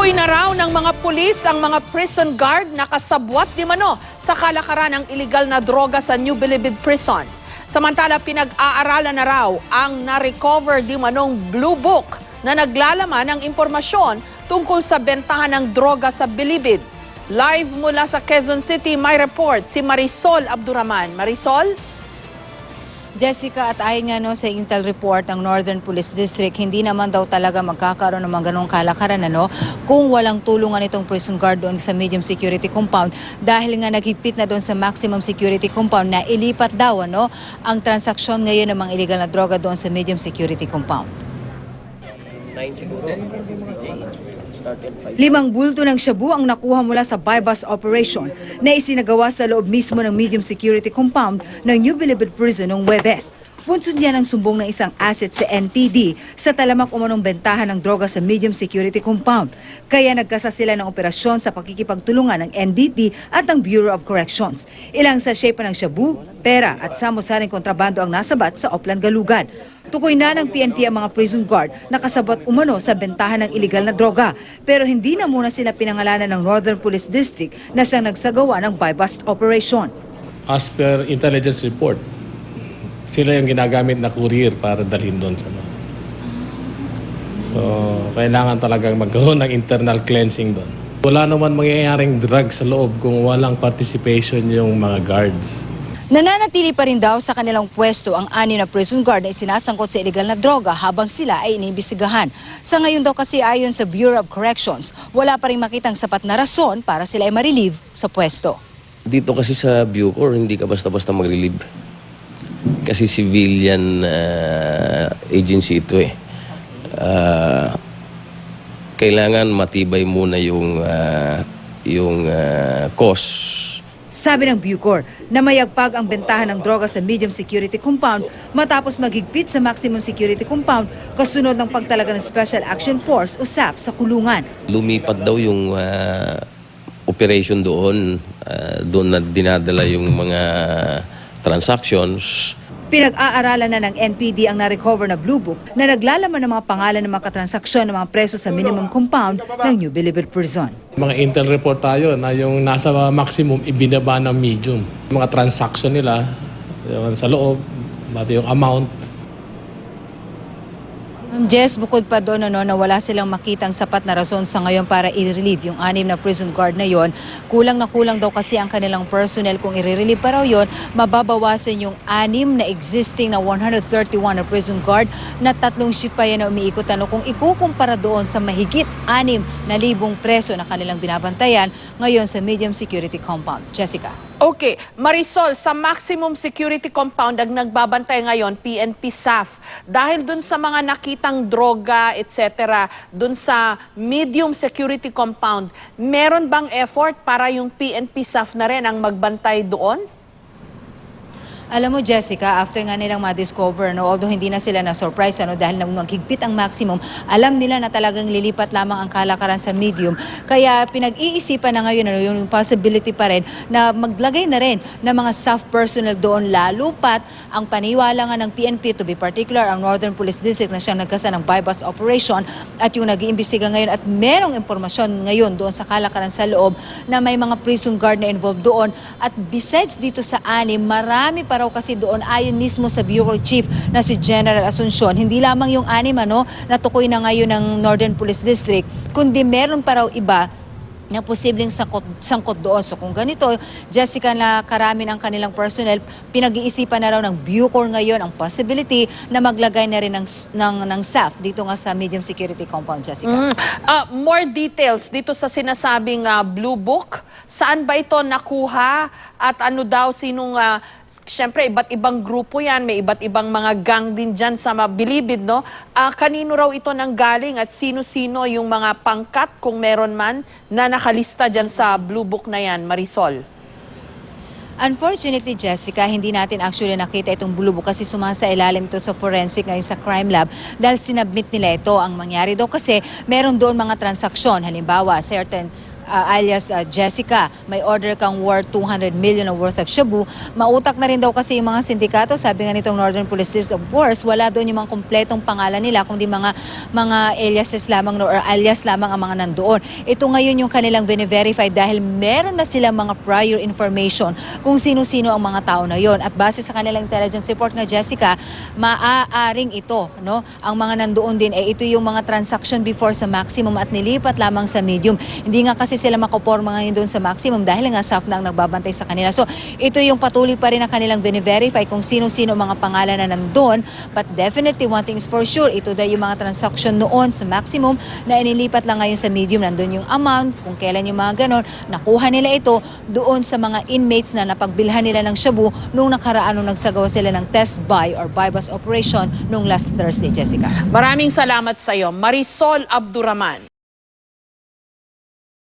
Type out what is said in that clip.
Tukoy na raw ng mga pulis ang mga prison guard na kasabwat di mano sa kalakaran ng iligal na droga sa New Bilibid Prison. Samantala, pinag-aaralan na raw ang na-recover di manong Blue Book na naglalaman ng impormasyon tungkol sa bentahan ng droga sa Bilibid. Live mula sa Quezon City, may report si Marisol Abduraman. Marisol? Jessica, at ayon nga sa intel report ng Northern Police District, hindi naman daw talaga magkakaroon ng mga ganong kalakaran kung walang tulungan itong prison guard doon sa medium security compound dahil nga naghigpit na doon sa maximum security compound na ilipat daw ang transaksyon ngayon ng mga illegal na droga doon sa medium security compound. 5 bulto ng shabu ang nakuha mula sa buy-bust operation na isinagawa sa loob mismo ng medium security compound ng New Bilibid Prison noong Huwebes. Bunsod yan ang sumbong ng isang asset sa NPD sa talamak umanong bentahan ng droga sa medium security compound. Kaya nagkasa sila ng operasyon sa pakikipagtulungan ng NBP at ng Bureau of Corrections. Ilang sachet pa ng shabu, pera at samo-saring kontrabando ang nasabat sa Oplan Galugan. Tukoy na ng PNP ang mga prison guard na kasabot umano sa bentahan ng iligal na droga. Pero hindi na muna sila pinangalanan ng Northern Police District na siyang nagsagawa ng buy-bust operation. As per intelligence report, sila yung ginagamit na courier para dalhin doon sa loob. So, kailangan talagang magkaroon ng internal cleansing doon. Wala naman mangyayaring drug sa loob kung walang participation yung mga guards. Nananatili pa rin daw sa kanilang pwesto ang 6 na prison guard na isinasangkot sa illegal na droga habang sila ay iniimbestigahan. Sa ngayon daw kasi ayon sa Bureau of Corrections, wala pa rin makitang sapat na rason para sila ay ma-relieve sa pwesto. Dito kasi sa Bucor, hindi ka basta-basta mag-relieve. Kasi civilian agency ito eh. Kailangan matibay muna yung cause. Sabi ng Bucor na mayagpag ang bentahan ng droga sa medium security compound matapos maghigpit sa maximum security compound kasunod ng pagtalaga ng Special Action Force o SAF sa kulungan. Lumipat daw yung operation doon. Doon na dinadala yung mga transactions. Pinag-aaralan na ng NPD ang na-recover na Blue Book na naglalaman ng mga pangalan ng mga transaksyon ng mga preso sa minimum compound ng New Bilibid Prison. Mga intel report tayo na yung nasa maximum ibinaba ng medium. Mga transaction nila yung sa loob, pati yung amount. Jess, bukod pa doon na wala silang makitang sapat na rason sa ngayon para i-relieve yung 6 na prison guard na yon. Kulang na kulang daw kasi ang kanilang personnel. Kung i-relieve pa raw yon, mababawasan yung 6 na existing na 131 na prison guard na 3 shift pa yan na umiikot. Kung ikukumpara doon sa mahigit 6,000 preso na kanilang binabantayan ngayon sa medium security compound. Jessica. Okay, Marisol, sa maximum security compound ang nagbabantay ngayon, PNP SAF. Dahil dun sa mga nakitang droga, etc., dun sa medium security compound, meron bang effort para yung PNP SAF na rin ang magbantay doon? Alam mo, Jessica, after nga nilang ma-discover, although hindi na sila na-surprise dahil nang maghigpit ang maximum, alam nila na talagang lilipat lamang ang kalakaran sa medium. Kaya pinag-iisipan na ngayon yung possibility pa rin na maglagay na rin ng mga staff personnel doon, lalo pat ang paniwala nga ng PNP, to be particular, ang Northern Police District na siyang nagkasa ng buy-bust operation at yung nag-iimbestiga ngayon at merong impormasyon ngayon doon sa kalakaran sa loob na may mga prison guard na involved doon. At besides dito sa 6, marami pa raw kasi doon ayon mismo sa Bureau Chief na si General Asuncion. Hindi lamang yung 6 na tukoy na ngayon ng Northern Police District, kundi meron pa raw iba na posibleng sangkot doon. So kung ganito, Jessica, na karami ng kanilang personnel, pinag-iisipan na raw ng Bucor ngayon ang possibility na maglagay na rin ng SAF dito nga sa medium security compound, Jessica. More details dito sa sinasabing Blue Book. Saan ba ito nakuha at ano daw, sinong... Siyempre, iba't ibang grupo yan, may iba't ibang mga gang din dyan sa Bilibid, no? Kanino raw ito nanggaling at sino-sino yung mga pangkat, kung meron man, na nakalista dyan sa Blue Book na yan, Marisol? Unfortunately, Jessica, hindi natin actually nakita itong Blue Book kasi sumasa ilalim ito sa forensic ngayon sa crime lab dahil sinabmit nila ito. Ang mangyari daw kasi meron doon mga transaksyon, halimbawa certain alias Jessica, may order kang worth 200 million na worth of shabu. Mautak na rin daw kasi yung mga sindikato. Sabi nga nitong Northern Police District, of course, wala doon yung mga kumpletong pangalan nila, kundi mga aliases lamang or alias lamang ang mga nandoon. Ito ngayon yung kanilang bine-verify dahil meron na silang mga prior information kung sino-sino ang mga tao na yon. At base sa kanilang intelligence report nga, Jessica, maaaring ito, no? Ang mga nandoon din, ito yung mga transaction before sa maximum at nilipat lamang sa medium. Hindi nga kasi sila makoporma ngayon doon sa maximum dahil nga SAF na ang nagbabantay sa kanila. So, ito yung patuloy pa rin na kanilang bine-verify kung sino-sino mga pangalan na nandun. But definitely, one thing is for sure, ito dahil yung mga transaction noon sa maximum na inilipat lang ngayon sa medium. Nandun yung amount, kung kailan yung mga ganon. Nakuha nila ito doon sa mga inmates na napagbilhan nila ng shabu nung nakaraan nung nagsagawa sila ng test buy or buy-bust operation nung last Thursday, Jessica. Maraming salamat sa iyo, Marisol Abduraman.